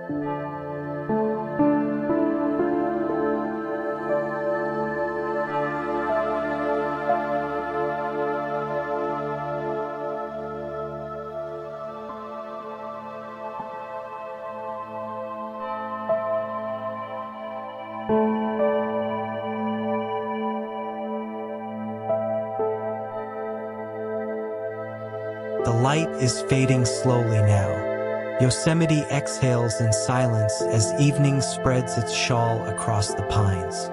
The light is fading slowly now. Yosemite exhales in silence as evening spreads its shawl across the pines.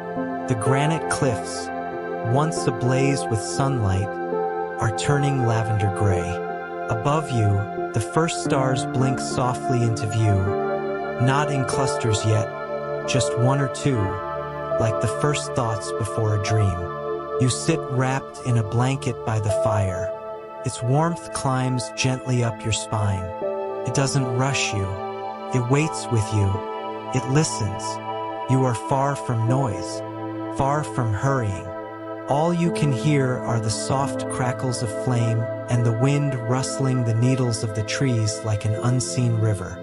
The granite cliffs, once ablaze with sunlight, are turning lavender gray. Above you, the first stars blink softly into view, not in clusters yet, just one or two, like the first thoughts before a dream. You sit wrapped in a blanket by the fire. Its warmth climbs gently up your spine. It doesn't rush you. It waits with you. It listens. You are far from noise, far from hurrying. All you can hear are the soft crackles of flame and the wind rustling the needles of the trees like an unseen river.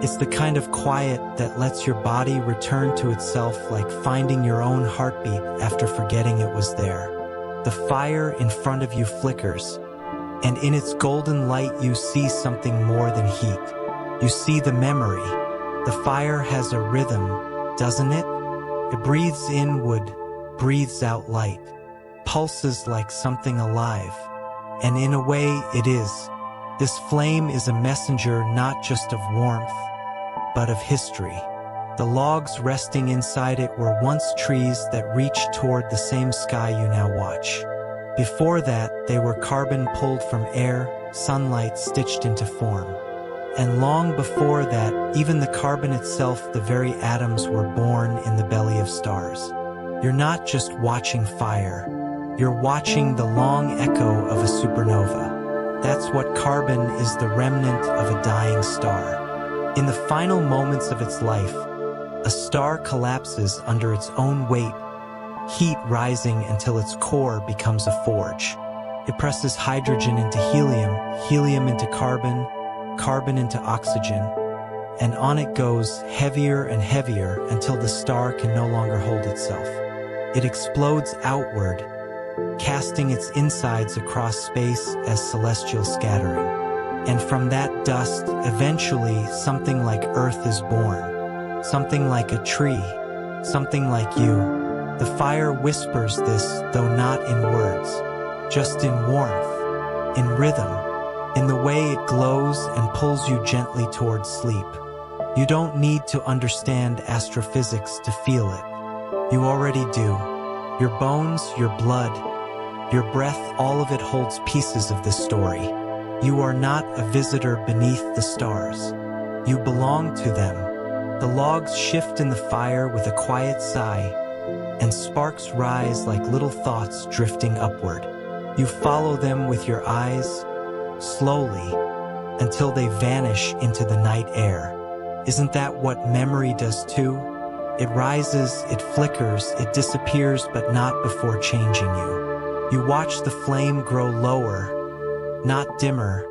It's the kind of quiet that lets your body return to itself, like finding your own heartbeat after forgetting it was there. The fire in front of you flickers, and in its golden light you see something more than heat. You see the memory. The fire has a rhythm, doesn't it? It breathes in wood, breathes out light, pulses like something alive. And in a way it is. This flame is a messenger not just of warmth, but of history. The logs resting inside it were once trees that reached toward the same sky you now watch. Before that, they were carbon pulled from air, sunlight stitched into form. And long before that, even the carbon itself, the very atoms, were born in the belly of stars. You're not just watching fire. You're watching the long echo of a supernova. That's what carbon is, the remnant of a dying star. In the final moments of its life, a star collapses under its own weight, heat rising until its core becomes a forge. It presses hydrogen into helium, helium into carbon, carbon into oxygen, and on it goes, heavier and heavier until the star can no longer hold itself. It explodes outward, casting its insides across space as celestial scattering. And from that dust, eventually, something like Earth is born. Something like a tree. Something like you. The fire whispers this, though not in words. Just in warmth. In rhythm. In the way it glows and pulls you gently towards sleep. You don't need to understand astrophysics to feel it. You already do. Your bones, your blood, your breath, all of it holds pieces of this story. You are not a visitor beneath the stars. You belong to them. The logs shift in the fire with a quiet sigh, and sparks rise like little thoughts drifting upward. You follow them with your eyes, slowly, until they vanish into the night air. Isn't that what memory does too? It rises, it flickers, it disappears, but not before changing you. You watch the flame grow lower, not dimmer,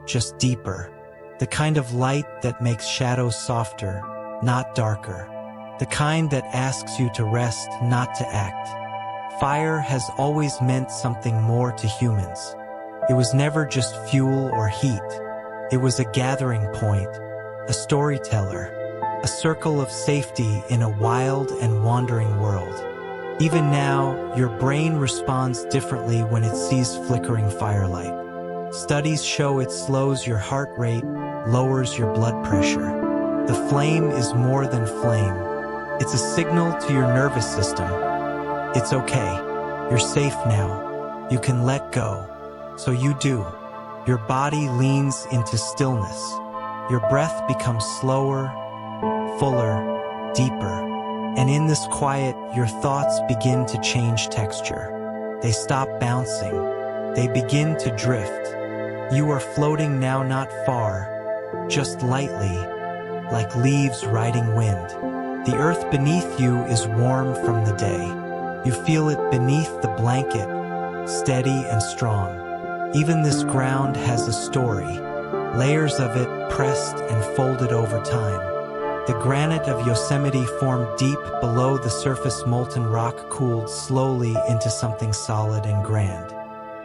just deeper. The kind of light that makes shadows softer, not darker. The kind that asks you to rest, not to act. Fire has always meant something more to humans. It was never just fuel or heat. It was a gathering point, a storyteller, a circle of safety in a wild and wandering world. Even now, your brain responds differently when it sees flickering firelight. Studies show it slows your heart rate, lowers your blood pressure. The flame is more than flame. It's a signal to your nervous system. It's okay. You're safe now. You can let go. So you do. Your body leans into stillness. Your breath becomes slower, fuller, deeper. And in this quiet, your thoughts begin to change texture. They stop bouncing. They begin to drift. You are floating now, not far, just lightly, like leaves riding wind. The earth beneath you is warm from the day. You feel it beneath the blanket, steady and strong. Even this ground has a story, layers of it pressed and folded over time. The granite of Yosemite formed deep below the surface. Molten rock cooled slowly into something solid and grand.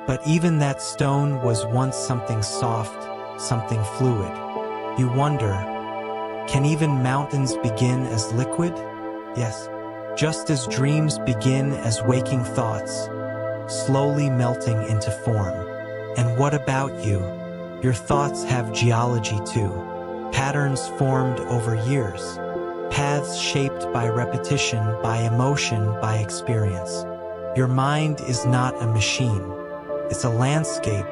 But even that stone was once something soft, something fluid. You wonder, can even mountains begin as liquid? Yes, just as dreams begin as waking thoughts, slowly melting into form. And what about you? Your thoughts have geology too. Patterns formed over years. Paths shaped by repetition, by emotion, by experience. Your mind is not a machine. It's a landscape.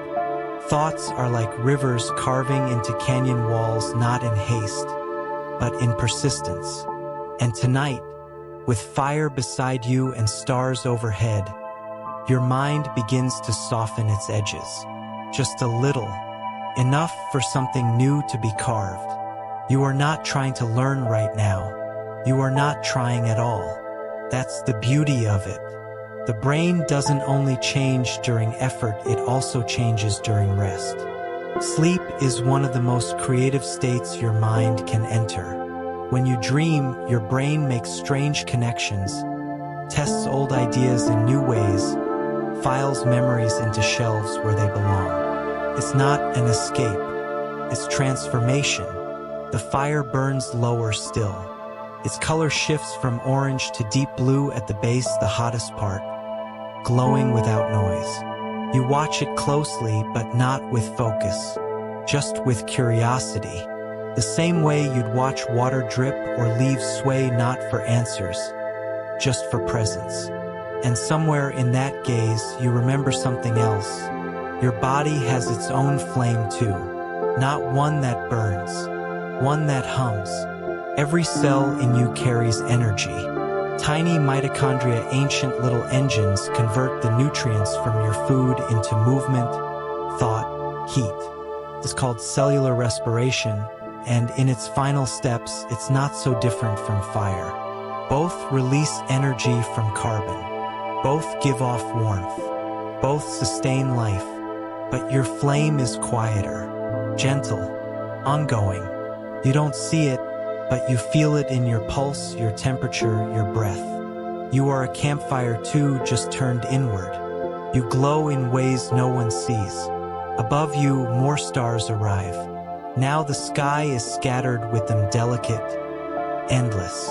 Thoughts are like rivers carving into canyon walls, not in haste, but in persistence. And tonight, with fire beside you and stars overhead, your mind begins to soften its edges. Just a little. Enough for something new to be carved. You are not trying to learn right now. You are not trying at all. That's the beauty of it. The brain doesn't only change during effort, it also changes during rest. Sleep is one of the most creative states your mind can enter. When you dream, your brain makes strange connections, tests old ideas in new ways, files memories into shelves where they belong. It's not an escape, it's transformation. The fire burns lower still. Its color shifts from orange to deep blue at the base, the hottest part, glowing without noise. You watch it closely, but not with focus, just with curiosity. The same way you'd watch water drip or leaves sway, not for answers, just for presence. And somewhere in that gaze, you remember something else. Your body has its own flame too, not one that burns, one that hums. Every cell in you carries energy. Tiny mitochondria, ancient little engines, convert the nutrients from your food into movement, thought, heat. It's called cellular respiration, and in its final steps, it's not so different from fire. Both release energy from carbon. Both give off warmth. Both sustain life. But your flame is quieter, gentle, ongoing. You don't see it, but you feel it in your pulse, your temperature, your breath. You are a campfire too, just turned inward. You glow in ways no one sees. Above you, more stars arrive. Now the sky is scattered with them, delicate, endless.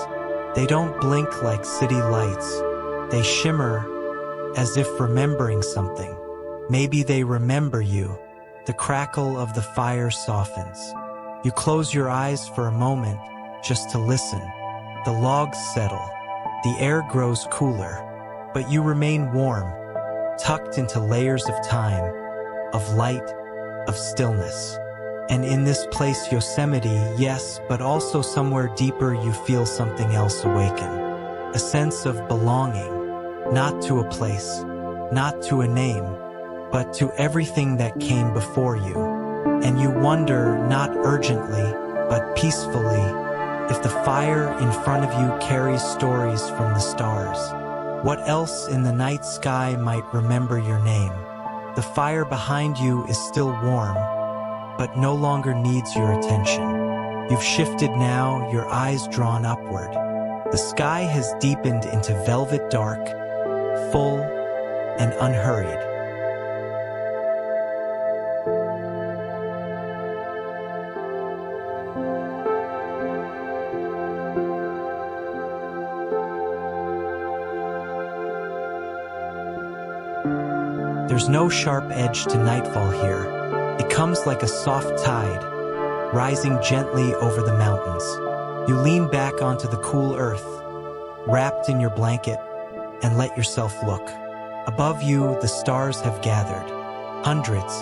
They don't blink like city lights. They shimmer as if remembering something. Maybe they remember you. The crackle of the fire softens. You close your eyes for a moment just to listen. The logs settle. The air grows cooler, but you remain warm, tucked into layers of time, of light, of stillness. And in this place, Yosemite, yes, but also somewhere deeper, you feel something else awaken. A sense of belonging, not to a place, not to a name, but to everything that came before you. And you wonder, not urgently, but peacefully, if the fire in front of you carries stories from the stars. What else in the night sky might remember your name? The fire behind you is still warm, but no longer needs your attention. You've shifted now, your eyes drawn upward. The sky has deepened into velvet dark, full and unhurried. There's no sharp edge to nightfall here. It comes like a soft tide, rising gently over the mountains. You lean back onto the cool earth, wrapped in your blanket, and let yourself look. Above you, the stars have gathered. Hundreds,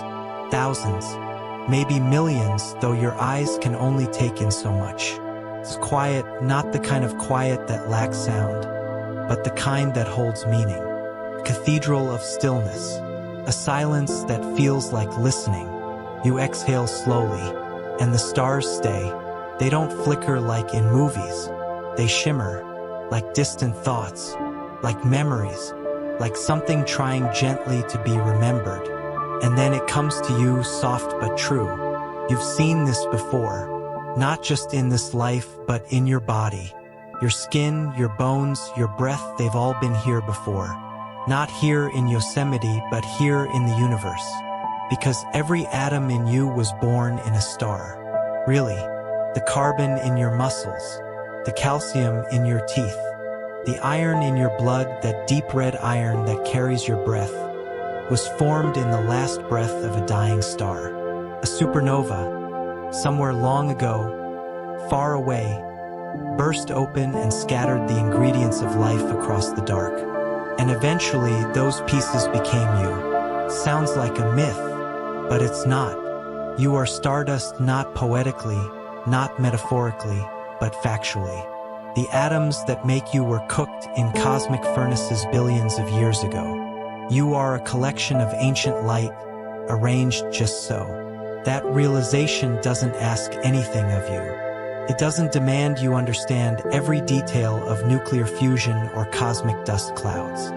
thousands, maybe millions, though your eyes can only take in so much. It's quiet, not the kind of quiet that lacks sound, but the kind that holds meaning. A cathedral of stillness, a silence that feels like listening. You exhale slowly, and the stars stay. They don't flicker like in movies. They shimmer, like distant thoughts, like memories, like something trying gently to be remembered. And then it comes to you, soft but true. You've seen this before. not just in this life, but in your body. Your skin, your bones, your breath, they've all been here before. Not here in Yosemite, but here in the universe. Because every atom in you was born in a star. Really, the carbon in your muscles, the calcium in your teeth, the iron in your blood, that deep red iron that carries your breath, was formed in the last breath of a dying star. A supernova, somewhere long ago, far away, burst open and scattered the ingredients of life across the dark. And eventually, those pieces became you. Sounds like a myth, but it's not. You are stardust, not poetically, not metaphorically, but factually. The atoms that make you were cooked in cosmic furnaces billions of years ago. You are a collection of ancient light, arranged just so. That realization doesn't ask anything of you. It doesn't demand you understand every detail of nuclear fusion or cosmic dust clouds.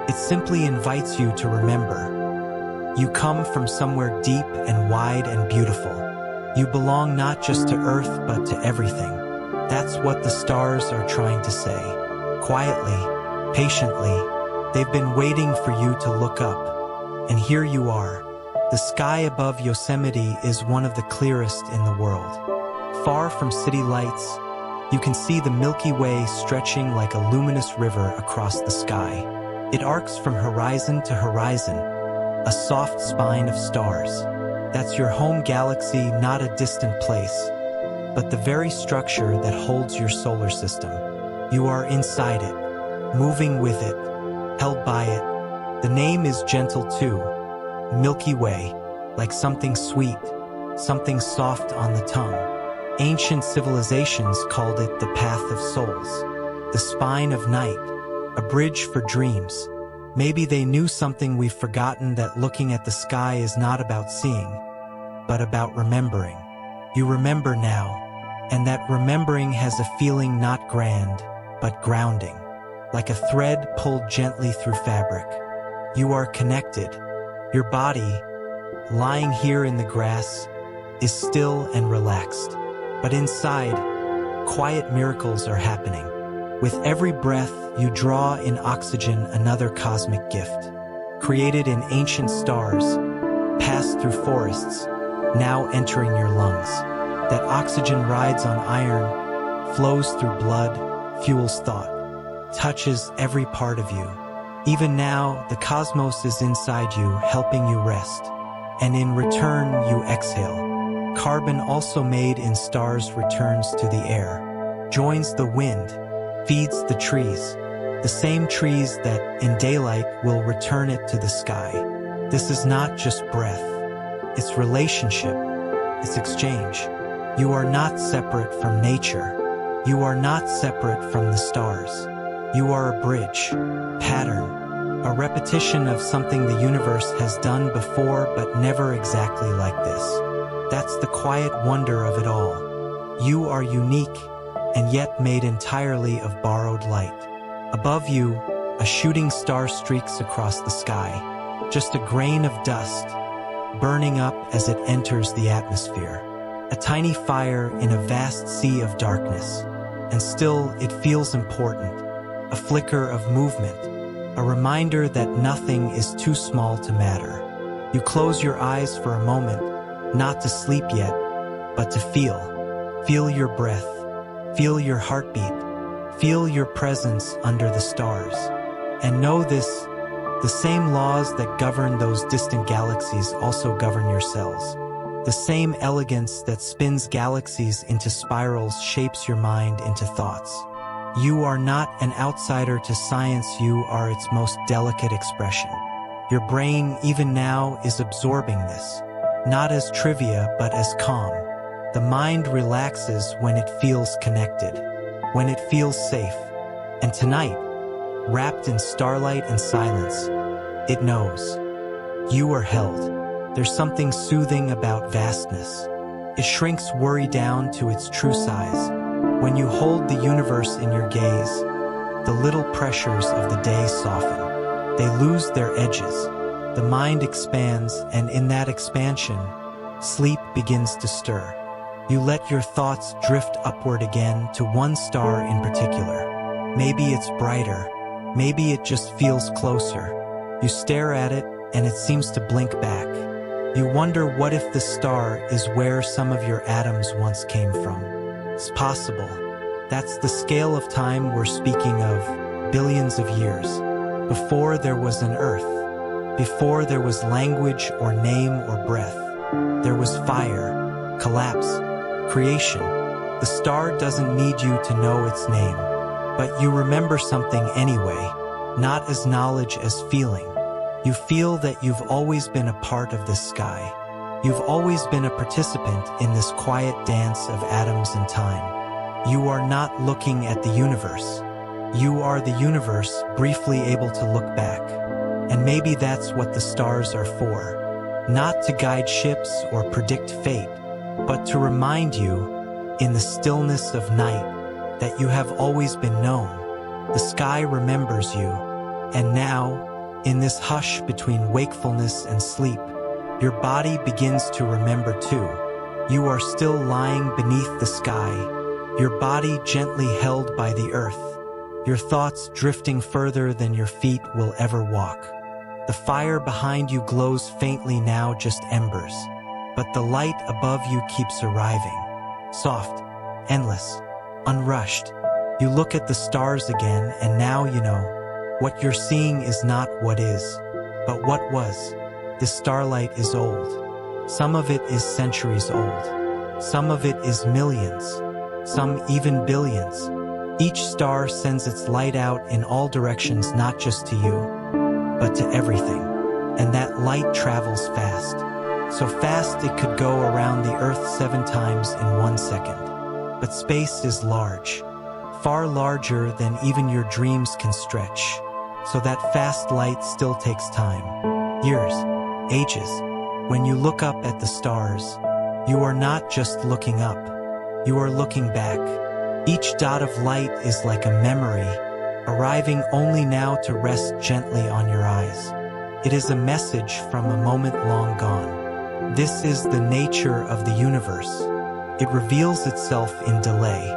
It simply invites you to remember. You come from somewhere deep and wide and beautiful. You belong not just to Earth, but to everything. That's what the stars are trying to say. Quietly, patiently, they've been waiting for you to look up. And here you are. The sky above Yosemite is one of the clearest in the world. Far from city lights, you can see the Milky Way stretching like a luminous river across the sky. It arcs from horizon to horizon, a soft spine of stars. That's your home galaxy, not a distant place, but the very structure that holds your solar system. You are inside it, moving with it, held by it. The name is gentle too, Milky Way, like something sweet, something soft on the tongue. Ancient civilizations called it the path of souls, the spine of night, a bridge for dreams. Maybe they knew something we've forgotten, that looking at the sky is not about seeing, but about remembering. You remember now, and that remembering has a feeling not grand, but grounding, like a thread pulled gently through fabric. You are connected. Your body, lying here in the grass, is still and relaxed. But inside, quiet miracles are happening. With every breath, you draw in oxygen, another cosmic gift. Created in ancient stars, passed through forests, now entering your lungs. That oxygen rides on iron, flows through blood, fuels thought, touches every part of you. Even now, the cosmos is inside you, helping you rest. And in return, you exhale. Carbon also made in stars returns to the air, joins the wind, feeds the trees, the same trees that, in daylight, will return it to the sky. This is not just breath. It's relationship. It's exchange. You are not separate from nature. You are not separate from the stars. You are a bridge, pattern, a repetition of something the universe has done before, but never exactly like this. That's the quiet wonder of it all. You are unique, and yet made entirely of borrowed light. Above you, a shooting star streaks across the sky, just a grain of dust, burning up as it enters the atmosphere. A tiny fire in a vast sea of darkness, and still it feels important. A flicker of movement, a reminder that nothing is too small to matter. You close your eyes for a moment, not to sleep yet, but to feel. Feel your breath, feel your heartbeat, feel your presence under the stars. And know this, the same laws that govern those distant galaxies also govern your cells. The same elegance that spins galaxies into spirals shapes your mind into thoughts. You are not an outsider to science, you are its most delicate expression. Your brain, even now, is absorbing this. Not as trivia, but as calm. The mind relaxes when it feels connected, when it feels safe. And tonight, wrapped in starlight and silence, it knows. You are held. There's something soothing about vastness. It shrinks worry down to its true size. When you hold the universe in your gaze, the little pressures of the day soften. They lose their edges. The mind expands, and in that expansion, sleep begins to stir. You let your thoughts drift upward again to one star in particular. Maybe it's brighter. Maybe it just feels closer. You stare at it, and it seems to blink back. You wonder what if the star is where some of your atoms once came from. It's possible. That's the scale of time we're speaking of, billions of years. Before there was an Earth. Before there was language or name or breath. There was fire, collapse, creation. The star doesn't need you to know its name. But you remember something anyway, not as knowledge as feeling. You feel that you've always been a part of this sky. You've always been a participant in this quiet dance of atoms and time. You are not looking at the universe. You are the universe briefly able to look back. And maybe that's what the stars are for. Not to guide ships or predict fate, but to remind you, in the stillness of night, that you have always been known. The sky remembers you. And now, in this hush between wakefulness and sleep, your body begins to remember too. You are still lying beneath the sky, your body gently held by the earth, your thoughts drifting further than your feet will ever walk. The fire behind you glows faintly now, just embers, but the light above you keeps arriving. Soft, endless, unrushed. You look at the stars again, and now you know. What you're seeing is not what is, but what was. This starlight is old. Some of it is centuries old. Some of it is millions. Some even billions. Each star sends its light out in all directions, not just to you, but to everything. And that light travels fast. So fast it could go around the Earth 7 times in 1 second. But space is large. Far larger than even your dreams can stretch. So that fast light still takes time. Years, ages. When you look up at the stars, you are not just looking up. You are looking back. Each dot of light is like a memory, arriving only now to rest gently on your eyes. It is a message from a moment long gone. This is the nature of the universe. It reveals itself in delay,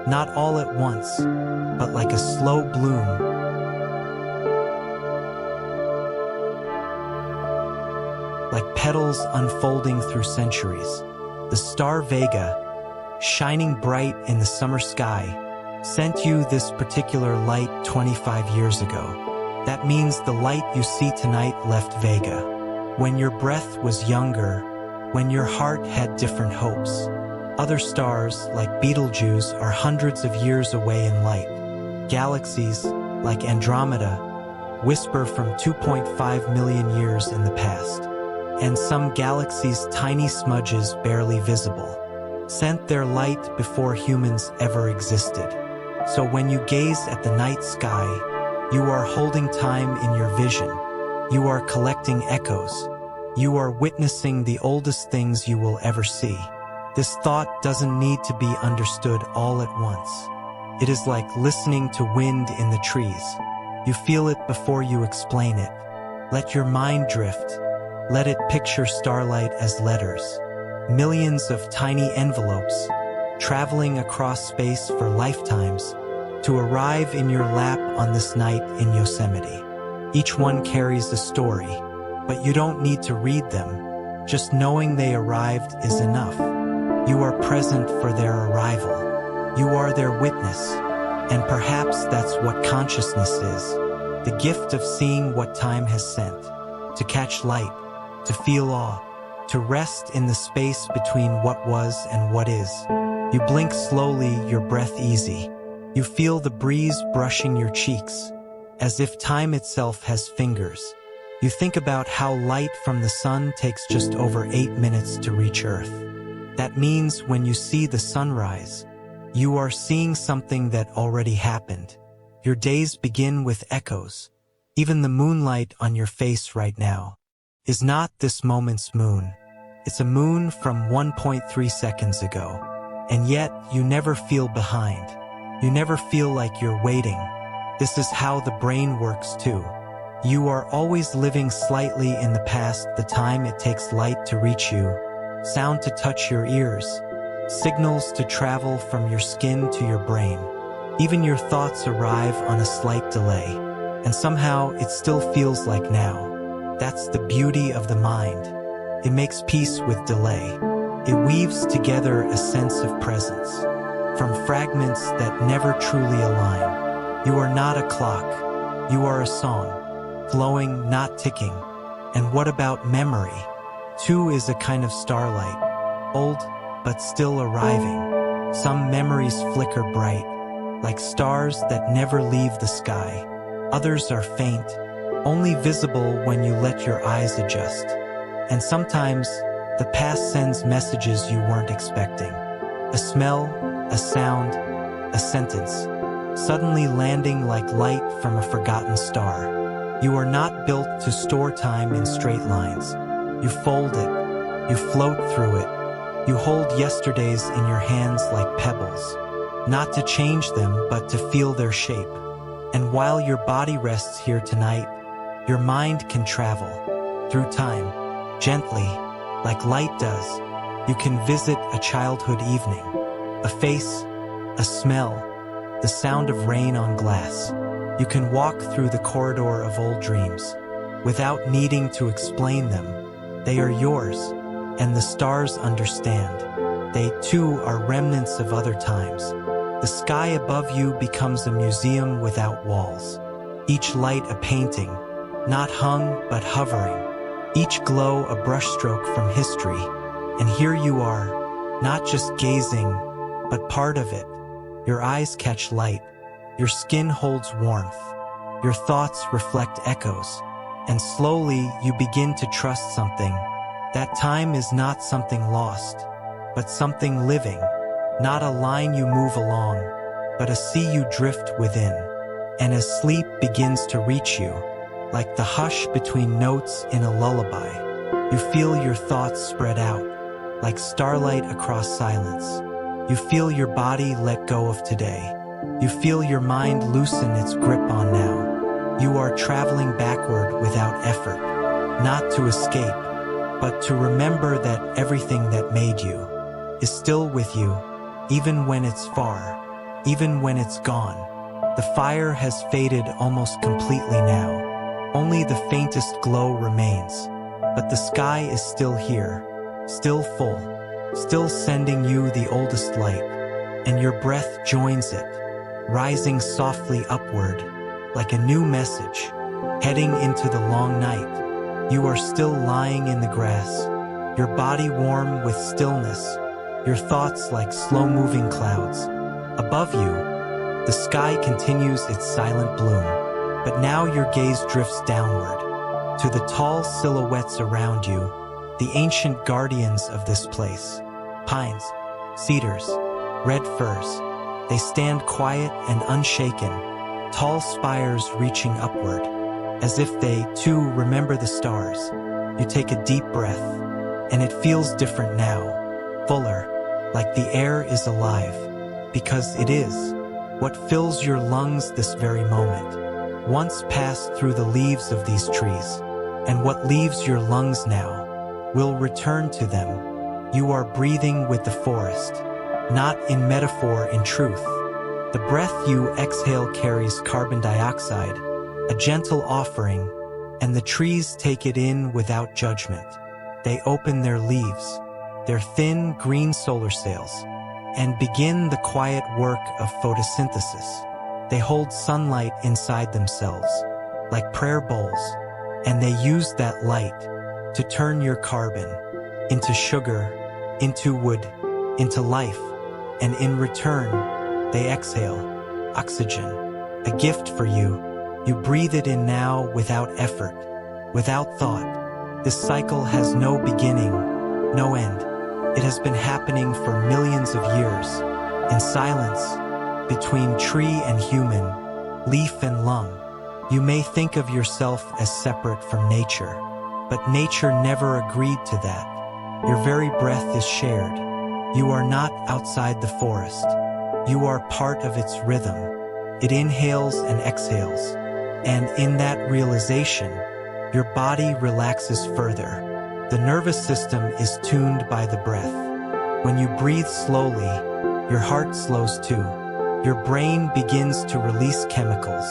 not all at once, but like a slow bloom. Like petals unfolding through centuries. The star Vega, shining bright in the summer sky, sent you this particular light 25 years ago. That means the light you see tonight left Vega when your breath was younger, when your heart had different hopes. Other stars, like Betelgeuse, are hundreds of years away in light. Galaxies, like Andromeda, whisper from 2.5 million years in the past. And some galaxies' tiny smudges, barely visible, sent their light before humans ever existed. So when you gaze at the night sky, you are holding time in your vision. You are collecting echoes. You are witnessing the oldest things you will ever see. This thought doesn't need to be understood all at once. It is like listening to wind in the trees. You feel it before you explain it. Let your mind drift. Let it picture starlight as letters, millions of tiny envelopes, traveling across space for lifetimes, to arrive in your lap on this night in Yosemite. Each one carries a story, but you don't need to read them. Just knowing they arrived is enough. You are present for their arrival. You are their witness. And perhaps that's what consciousness is, the gift of seeing what time has sent, to catch light, to feel awe, to rest in the space between what was and what is. You blink slowly, your breath easy. You feel the breeze brushing your cheeks, as if time itself has fingers. You think about how light from the sun takes just over 8 minutes to reach Earth. That means when you see the sunrise, you are seeing something that already happened. Your days begin with echoes. Even the moonlight on your face right now is not this moment's moon. It's a moon from 1.3 seconds ago. And yet, you never feel behind. You never feel like you're waiting. This is how the brain works too. You are always living slightly in the past, the time it takes light to reach you, sound to touch your ears, signals to travel from your skin to your brain. Even your thoughts arrive on a slight delay, and somehow it still feels like now. That's the beauty of the mind. It makes peace with delay. It weaves together a sense of presence. From fragments that never truly align. You are not a clock. You are a song, flowing, not ticking. And what about memory? Two is a kind of starlight, old but still arriving. Some memories flicker bright, like stars that never leave the sky. Others are faint, only visible when you let your eyes adjust. And sometimes, the past sends messages you weren't expecting. A smell, a sound, a sentence, suddenly landing like light from a forgotten star. You are not built to store time in straight lines. You fold it, you float through it, you hold yesterdays in your hands like pebbles, not to change them but to feel their shape. And while your body rests here tonight, your mind can travel through time, gently, like light does. You can visit a childhood evening, a face, a smell, the sound of rain on glass. You can walk through the corridor of old dreams, without needing to explain them. They are yours, and the stars understand. They too are remnants of other times. The sky above you becomes a museum without walls. Each light a painting, not hung but hovering. Each glow a brushstroke from history. And here you are, not just gazing, but part of it. Your eyes catch light. Your skin holds warmth. Your thoughts reflect echoes. And slowly you begin to trust something. That time is not something lost, but something living. Not a line you move along, but a sea you drift within. And as sleep begins to reach you, like the hush between notes in a lullaby, you feel your thoughts spread out, like starlight across silence. You feel your body let go of today. You feel your mind loosen its grip on now. You are traveling backward without effort, not to escape, but to remember that everything that made you is still with you, even when it's far, even when it's gone. The fire has faded almost completely now. Only the faintest glow remains, but the sky is still here, still full, still sending you the oldest light, and your breath joins it, rising softly upward, like a new message, heading into the long night. You are still lying in the grass, your body warm with stillness, your thoughts like slow-moving clouds. Above you, the sky continues its silent bloom, but now your gaze drifts downward, to the tall silhouettes around you, the ancient guardians of this place. Pines, cedars, red firs. They stand quiet and unshaken, tall spires reaching upward, as if they, too, remember the stars. You take a deep breath, and it feels different now, fuller, like the air is alive, because it is. What fills your lungs this very moment once passed through the leaves of these trees, and what leaves your lungs now will return to them. You are breathing with the forest, not in metaphor, in truth. The breath you exhale carries carbon dioxide, a gentle offering, and the trees take it in without judgment. They open their leaves, their thin green solar sails, and begin the quiet work of photosynthesis. They hold sunlight inside themselves, like prayer bowls, and they use that light to turn your carbon into sugar, into wood, into life, and in return, they exhale oxygen, a gift for you. You breathe it in now without effort, without thought. This cycle has no beginning, no end. It has been happening for millions of years, in silence, between tree and human, leaf and lung. You may think of yourself as separate from nature, but nature never agreed to that. Your very breath is shared. You are not outside the forest. You are part of its rhythm. It inhales and exhales, and in that realization, your body relaxes further. The nervous system is tuned by the breath. When you breathe slowly, your heart slows too. Your brain begins to release chemicals: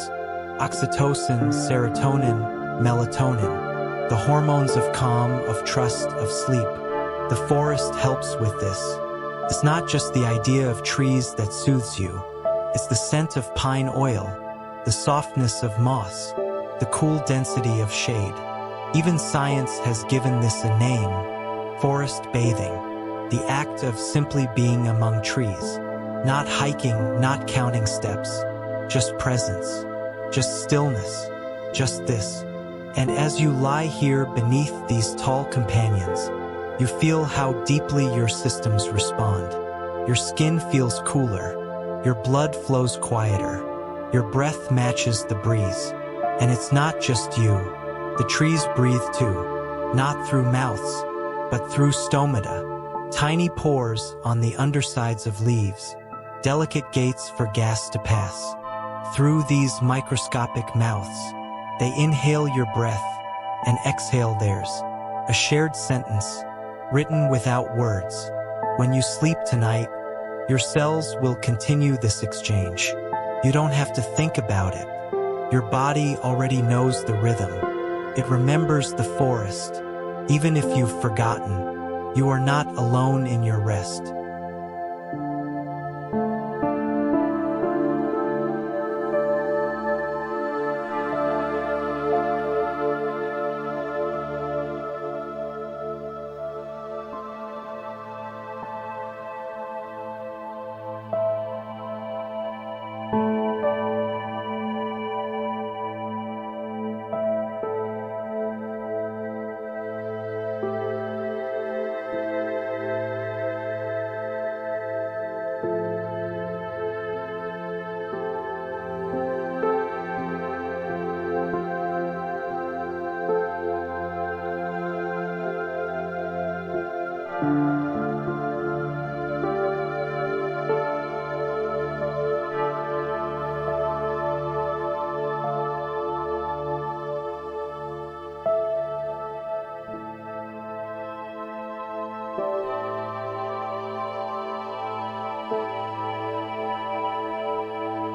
oxytocin, serotonin, melatonin, the hormones of calm, of trust, of sleep. The forest helps with this. It's not just the idea of trees that soothes you. It's the scent of pine oil, the softness of moss, the cool density of shade. Even science has given this a name: forest bathing. The act of simply being among trees. Not hiking, not counting steps. Just presence. Just stillness. Just this. And as you lie here beneath these tall companions, you feel how deeply your systems respond. Your skin feels cooler. Your blood flows quieter. Your breath matches the breeze. And it's not just you. The trees breathe too. Not through mouths, but through stomata. Tiny pores on the undersides of leaves. Delicate gates for gas to pass. Through these microscopic mouths, they inhale your breath and exhale theirs. A shared sentence, written without words. When you sleep tonight, your cells will continue this exchange. You don't have to think about it. Your body already knows the rhythm. It remembers the forest. Even if you've forgotten, you are not alone in your rest.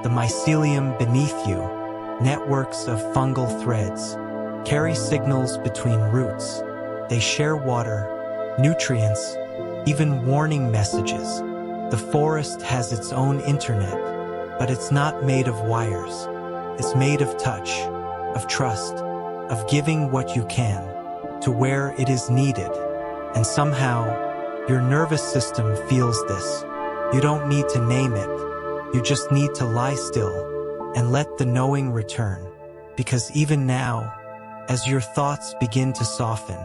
The mycelium beneath you, networks of fungal threads, carry signals between roots. They share water, nutrients, even warning messages. The forest has its own internet, but it's not made of wires. It's made of touch, of trust, of giving what you can to where it is needed. And somehow, your nervous system feels this. You don't need to name it. You just need to lie still and let the knowing return. Because even now, as your thoughts begin to soften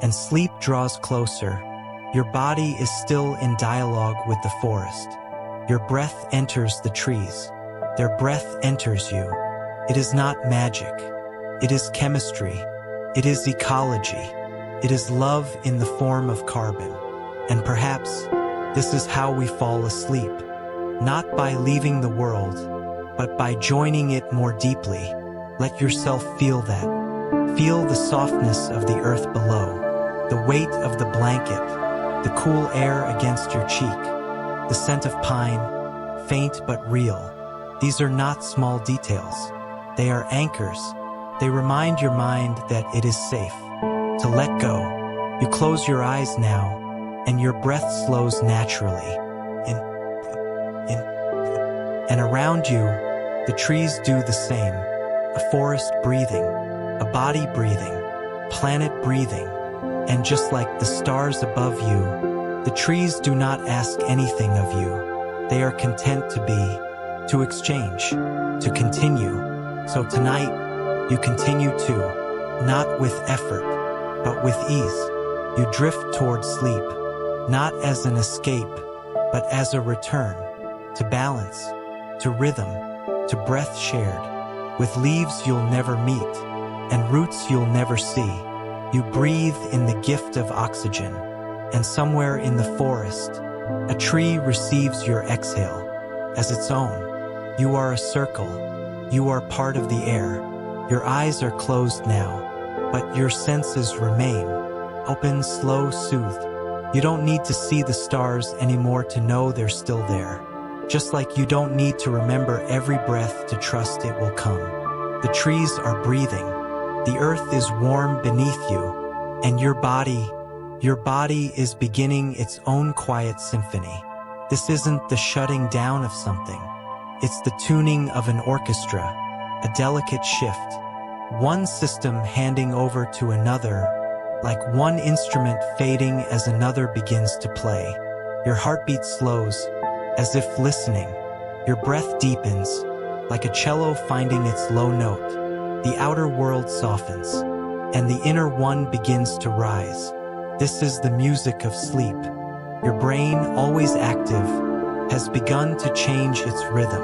and sleep draws closer, your body is still in dialogue with the forest. Your breath enters the trees. Their breath enters you. It is not magic. It is chemistry. It is ecology. It is love in the form of carbon. And perhaps this is how we fall asleep. Not by leaving the world, but by joining it more deeply. Let yourself feel that. Feel the softness of the earth below, the weight of the blanket, the cool air against your cheek, the scent of pine, faint but real. These are not small details. They are anchors. They remind your mind that it is safe to let go. You close your eyes now, and your breath slows naturally. And around you, the trees do the same. A forest breathing, a body breathing, planet breathing. And just like the stars above you, the trees do not ask anything of you. They are content to be, to exchange, to continue. So tonight, you continue to, not with effort, but with ease. You drift toward sleep, not as an escape, but as a return, to balance, to rhythm, to breath shared. With leaves you'll never meet, and roots you'll never see. You breathe in the gift of oxygen, and somewhere in the forest, a tree receives your exhale as its own. You are a circle. You are part of the air. Your eyes are closed now, but your senses remain. Open, slow, soothed. You don't need to see the stars anymore to know they're still there. Just like you don't need to remember every breath to trust it will come. The trees are breathing. The earth is warm beneath you. And your body is beginning its own quiet symphony. This isn't the shutting down of something. It's the tuning of an orchestra, a delicate shift. One system handing over to another, like one instrument fading as another begins to play. Your heartbeat slows, as if listening. Your breath deepens, like a cello finding its low note. The outer world softens, and the inner one begins to rise. This is the music of sleep. Your brain, always active, has begun to change its rhythm.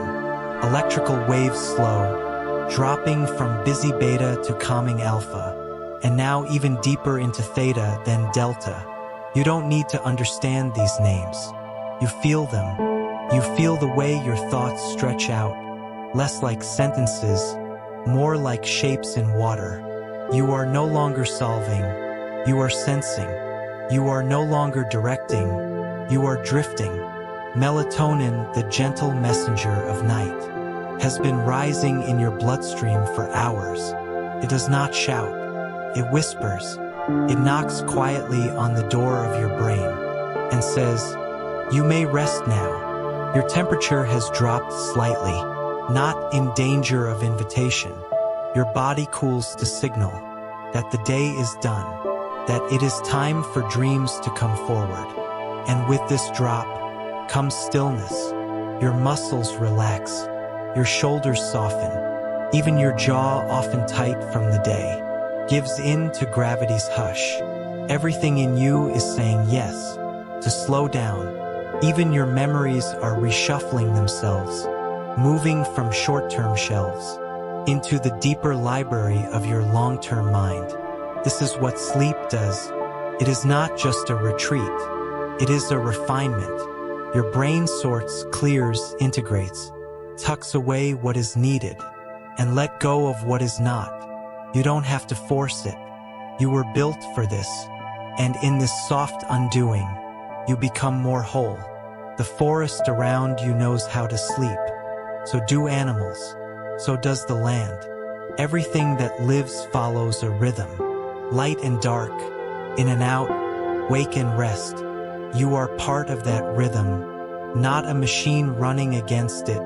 Electrical waves slow, dropping from busy beta to calming alpha, and now even deeper into theta, then delta. You don't need to understand these names. You feel them. You feel the way your thoughts stretch out, less like sentences, more like shapes in water. You are no longer solving. You are sensing. You are no longer directing. You are drifting. Melatonin, the gentle messenger of night, has been rising in your bloodstream for hours. It does not shout. It whispers. It knocks quietly on the door of your brain and says, "You may rest now." Your temperature has dropped slightly, not in danger of invitation. Your body cools to signal that the day is done, that it is time for dreams to come forward. And with this drop comes stillness. Your muscles relax. Your shoulders soften. Even your jaw, often tight from the day, gives in to gravity's hush. Everything in you is saying yes, to slow down. Even your memories are reshuffling themselves, moving from short-term shelves into the deeper library of your long-term mind. This is what sleep does. It is not just a retreat. It is a refinement. Your brain sorts, clears, integrates, tucks away what is needed, and let go of what is not. You don't have to force it. You were built for this. And in this soft undoing, you become more whole. The forest around you knows how to sleep. So do animals. So does the land. Everything that lives follows a rhythm. Light and dark, in and out, wake and rest. You are part of that rhythm, not a machine running against it,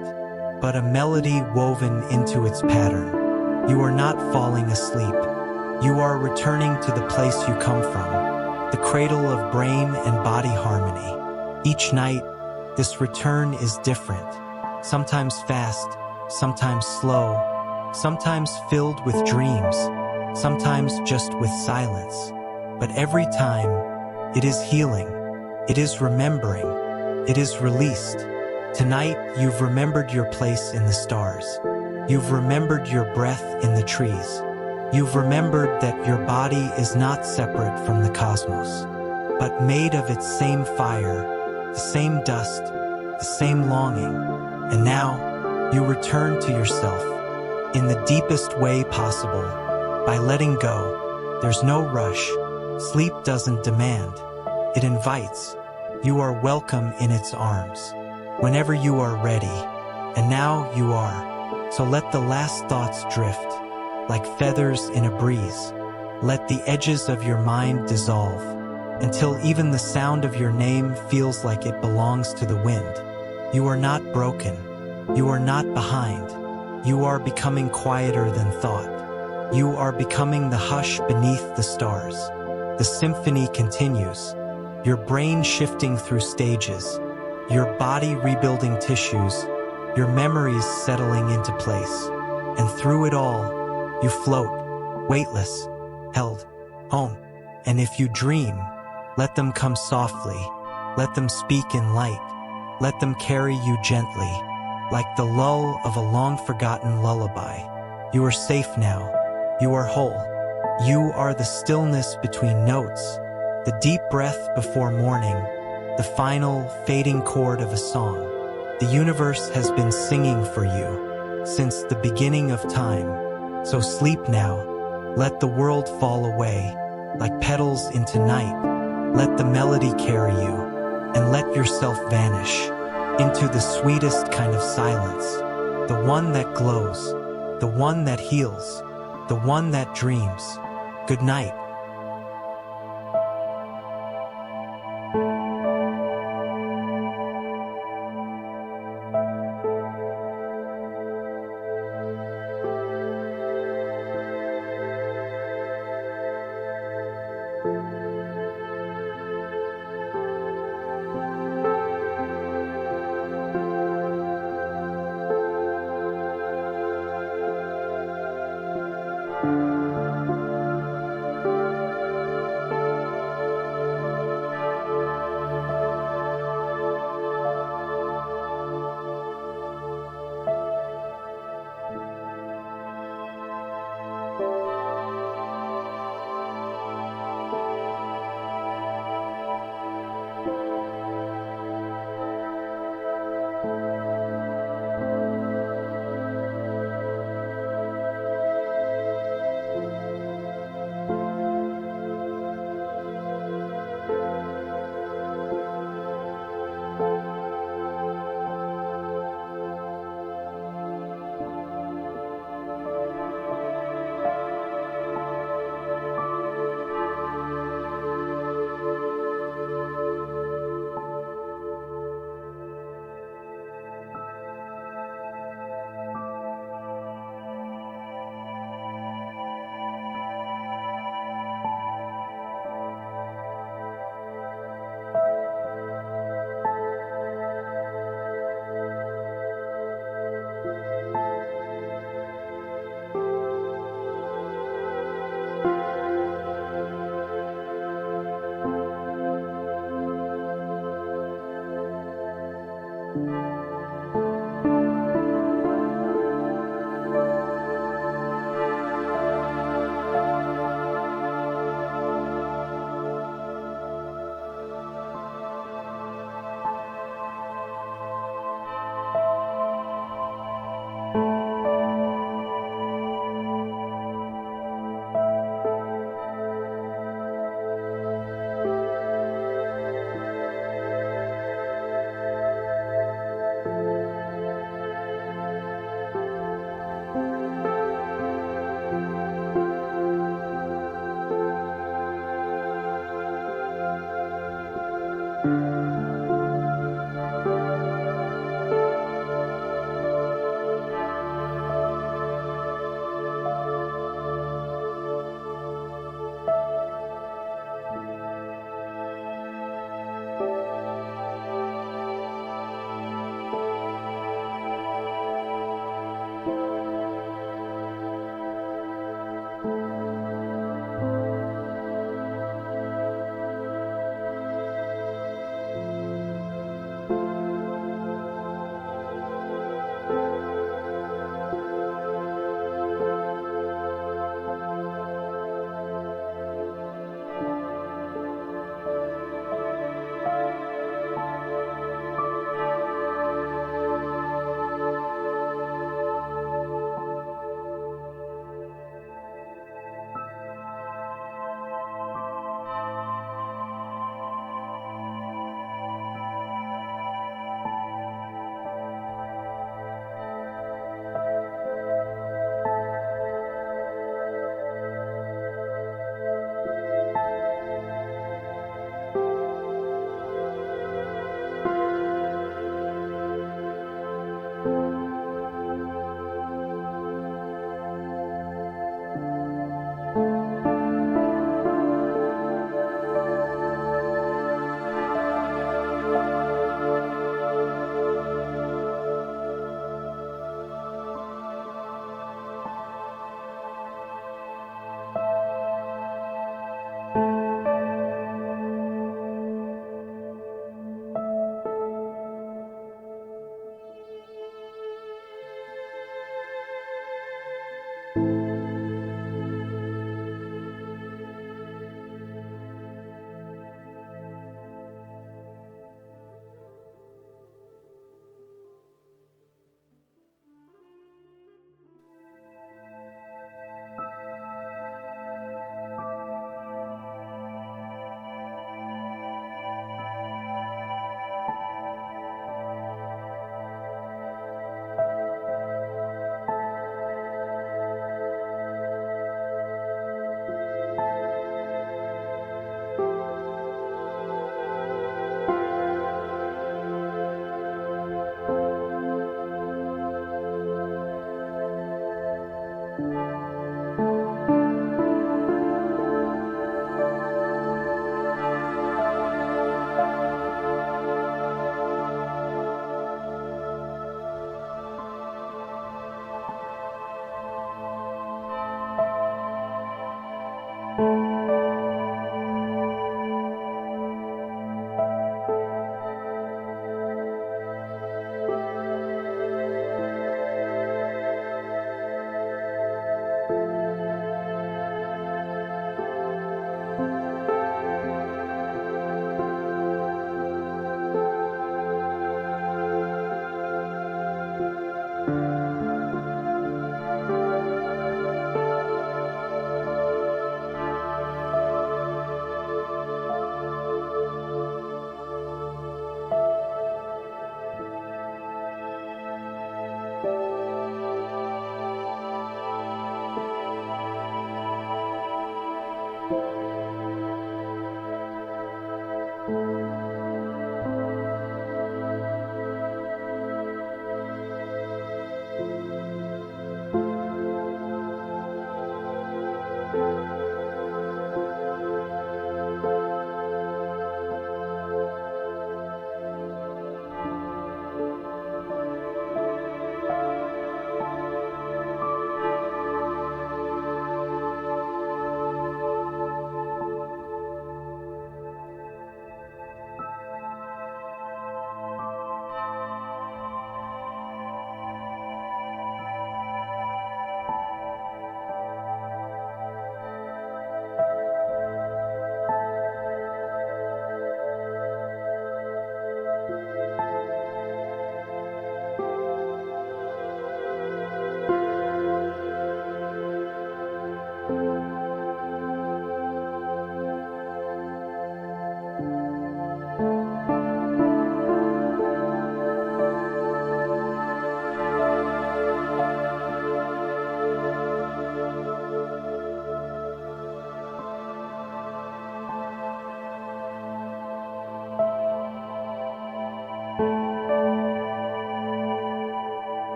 but a melody woven into its pattern. You are not falling asleep. You are returning to the place you come from, the cradle of brain and body harmony. Each night, this return is different. Sometimes fast, sometimes slow, sometimes filled with dreams, sometimes just with silence. But every time, it is healing. It is remembering. It is released. Tonight, you've remembered your place in the stars. You've remembered your breath in the trees. You've remembered that your body is not separate from the cosmos, but made of its same fire, the same dust, the same longing. And now, you return to yourself in the deepest way possible, by letting go. There's no rush. Sleep doesn't demand. It invites. You are welcome in its arms, whenever you are ready. And now you are. So let the last thoughts drift, like feathers in a breeze. Let the edges of your mind dissolve, until even the sound of your name feels like it belongs to the wind. You are not broken. You are not behind. You are becoming quieter than thought. You are becoming the hush beneath the stars. The symphony continues, your brain shifting through stages, your body rebuilding tissues, your memories settling into place. And through it all, you float, weightless, held, home. And if you dream, let them come softly. Let them speak in light. Let them carry you gently, like the lull of a long-forgotten lullaby. You are safe now. You are whole. You are the stillness between notes, the deep breath before morning, the final, fading chord of a song. The universe has been singing for you since the beginning of time. So sleep now. Let the world fall away, like petals into night. Let the melody carry you, and let yourself vanish into the sweetest kind of silence, the one that glows, the one that heals, the one that dreams. Good night.